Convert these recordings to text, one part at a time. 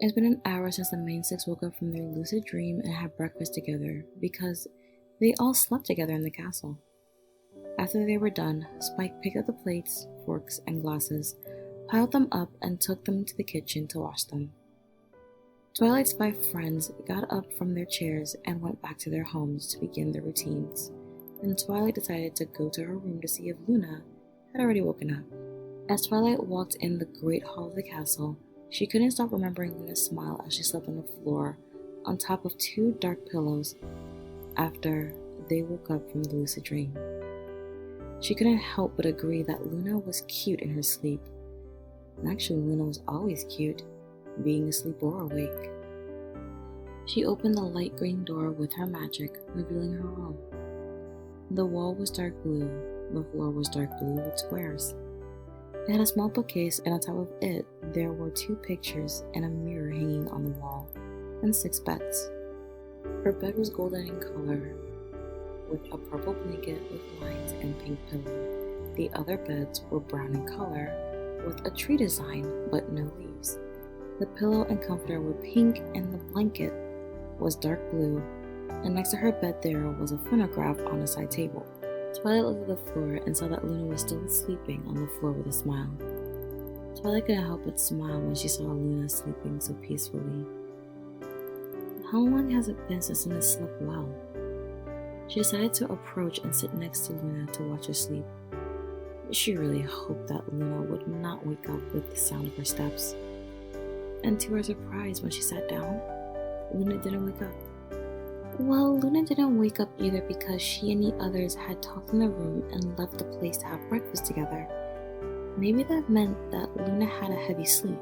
It's been an hour since the main six woke up from their lucid dream and had breakfast together because they all slept together in the castle. After they were done, Spike picked up the plates, forks, and glasses, piled them up, and took them to the kitchen to wash them. Twilight's 5 friends got up from their chairs and went back to their homes to begin their routines, and Twilight decided to go to her room to see if Luna had already woken up. As Twilight walked in the great hall of the castle, she couldn't stop remembering Luna's smile as she slept on the floor on top of 2 dark pillows after they woke up from the lucid dream. She couldn't help but agree that Luna was cute in her sleep. And actually, Luna was always cute, being asleep or awake. She opened the light green door with her magic, revealing her room. The wall was dark blue, the floor was dark blue with squares. It had a small bookcase, and on top of it, there were 2 pictures and a mirror hanging on the wall, and 6 beds. Her bed was golden in color, with a purple blanket with lines and pink pillow. The other beds were brown in color, with a tree design, but no leaves. The pillow and comforter were pink, and the blanket was dark blue, and next to her bed there was a phonograph on a side table. Twilight looked at the floor and saw that Luna was still sleeping on the floor with a smile. Twilight couldn't help but smile when she saw Luna sleeping so peacefully. How long has it been since Luna slept well? She decided to approach and sit next to Luna to watch her sleep. She really hoped that Luna would not wake up with the sound of her steps. And to her surprise, when she sat down, Luna didn't wake up. Well, Luna didn't wake up either because she and the others had talked in the room and left the place to have breakfast together. Maybe that meant that Luna had a heavy sleep.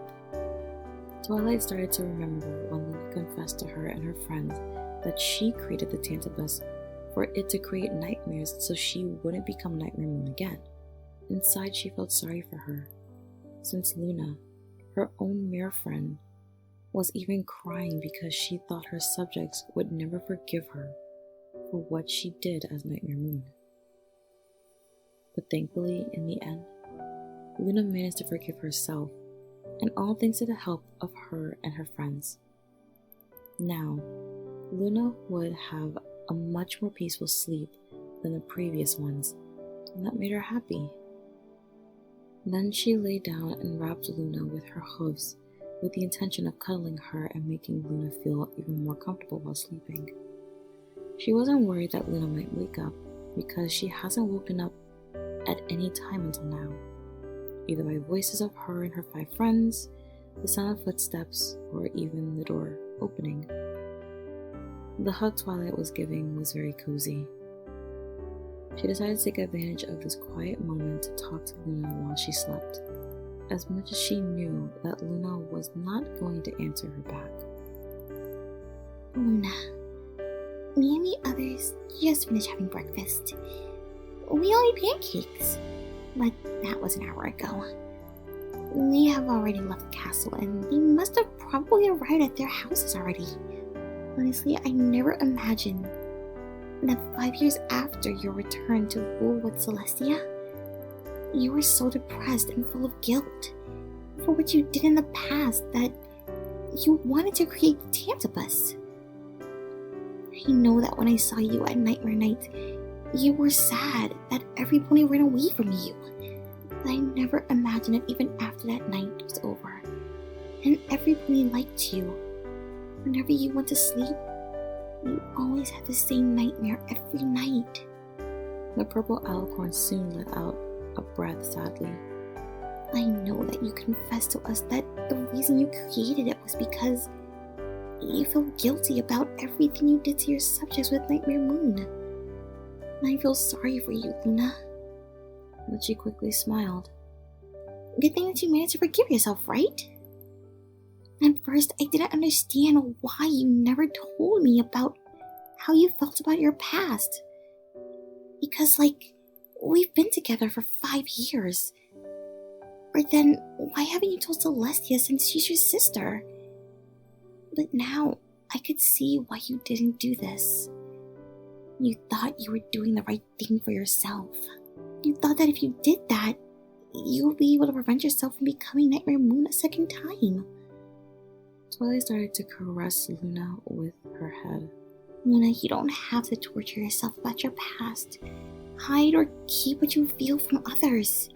Twilight started to remember when Luna confessed to her and her friends that she created the Tantabus for it to create nightmares so she wouldn't become Nightmare Moon again. Inside, she felt sorry for her, since Luna, her own marefriend, was even crying because she thought her subjects would never forgive her for what she did as Nightmare Moon. But thankfully, in the end, Luna managed to forgive herself, and all thanks to the help of her and her friends. Now, Luna would have a much more peaceful sleep than the previous ones, and that made her happy. Then she lay down and wrapped Luna with her hooves, with the intention of cuddling her and making Luna feel even more comfortable while sleeping. She wasn't worried that Luna might wake up because she hasn't woken up at any time until now, either by voices of her and her 5 friends, the sound of footsteps, or even the door opening. The hug Twilight was giving was very cozy. She decided to take advantage of this quiet moment to talk to Luna while she slept, as much as she knew that Luna was not going to answer her back. Luna, me and the others just finished having breakfast. We all ate pancakes, but that was an hour ago. They have already left the castle, and they must have probably arrived at their houses already. Honestly, I never imagined that 5 years after your return to rule with Celestia, you were so depressed and full of guilt for what you did in the past that you wanted to create the Tantabus. I know that when I saw you at Nightmare Night, you were sad that everybody ran away from you. But I never imagined that even after that night was over, and everybody liked you. Whenever you went to sleep, you always had the same nightmare every night. The purple alicorn soon let out a breath sadly. I know that you confessed to us that the reason you created it was because you feel guilty about everything you did to your subjects with Nightmare Moon. And I feel sorry for you, Luna. But she quickly smiled. Good thing that you managed to forgive yourself, right? At first, I didn't understand why you never told me about how you felt about your past. Because, we've been together for 5 years. Or then, why haven't you told Celestia since she's your sister? But now, I could see why you didn't do this. You thought you were doing the right thing for yourself. You thought that if you did that, you would be able to prevent yourself from becoming Nightmare Moon a second time. Twilight started to caress Luna with her head. Luna, you don't have to torture yourself about your past. Hide or keep what you feel from others.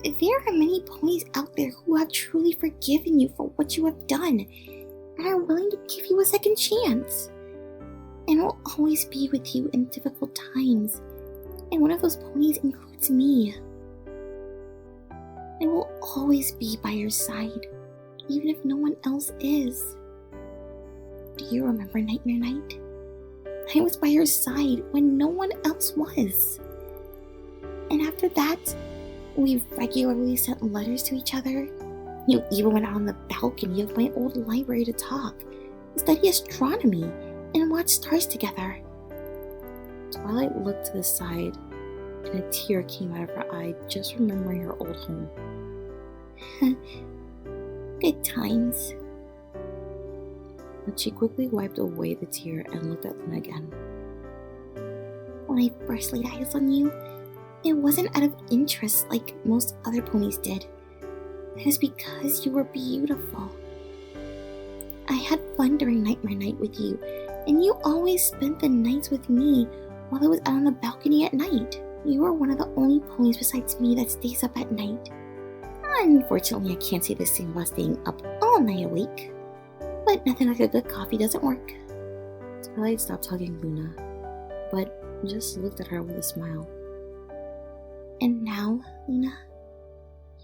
There are many ponies out there who have truly forgiven you for what you have done and are willing to give you a second chance. And will always be with you in difficult times. And one of those ponies includes me. I will always be by your side, even if no one else is. Do you remember Nightmare Night? I was by your side when no one else was. And after that, we regularly sent letters to each other. You even went out on the balcony of my old library to talk, study astronomy, and watch stars together. Twilight looked to the side, and a tear came out of her eye just remembering her old home. Good times. But she quickly wiped away the tear and looked at Luna again. When I first laid eyes on you, it wasn't out of interest like most other ponies did. It was because you were beautiful. I had fun during Nightmare Night with you, and you always spent the nights with me while I was out on the balcony at night. You are one of the only ponies besides me that stays up at night. Unfortunately, I can't say the same about staying up all night awake. But nothing like a good coffee doesn't work. Twilight stopped hugging Luna, but just looked at her with a smile. And now, Luna,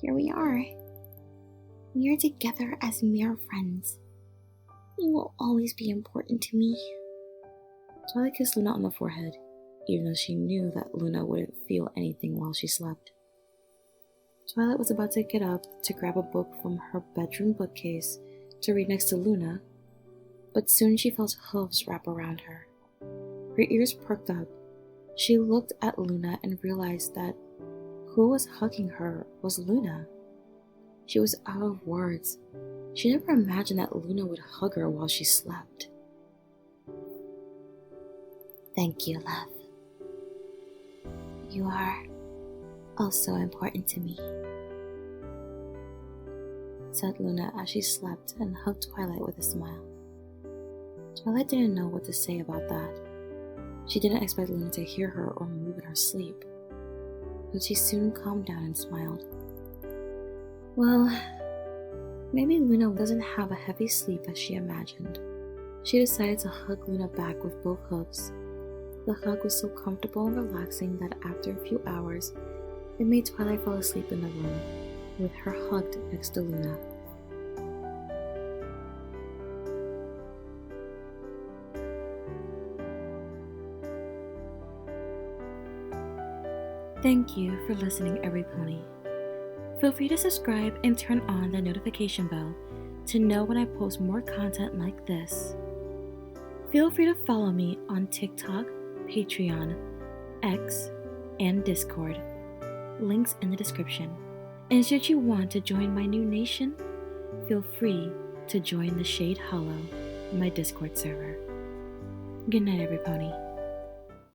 here we are. We are together as mere friends. You will always be important to me. Twilight kissed Luna on the forehead, even though she knew that Luna wouldn't feel anything while she slept. Twilight was about to get up to grab a book from her bedroom bookcase to read next to Luna, but soon she felt hooves wrap around her. Her ears perked up. She looked at Luna and realized that who was hugging her was Luna. She was out of words. She never imagined that Luna would hug her while she slept. Thank you, love. You are also important to me, said Luna as she slept and hugged Twilight with a smile. Twilight didn't know what to say about that. She didn't expect Luna to hear her or move in her sleep, but she soon calmed down and smiled. Well, maybe Luna doesn't have a heavy sleep as she imagined. She decided to hug Luna back with both hooves. The hug was so comfortable and relaxing that after a few hours, it made Twilight fall asleep in the room, with her hugged next to Luna. Thank you for listening, every pony. Feel free to subscribe and turn on the notification bell to know when I post more content like this. Feel free to follow me on TikTok, Patreon, X, and Discord. Links in the description. And should you want to join my new nation, feel free to join the Shade Hollow, my Discord server. Good night, every pony.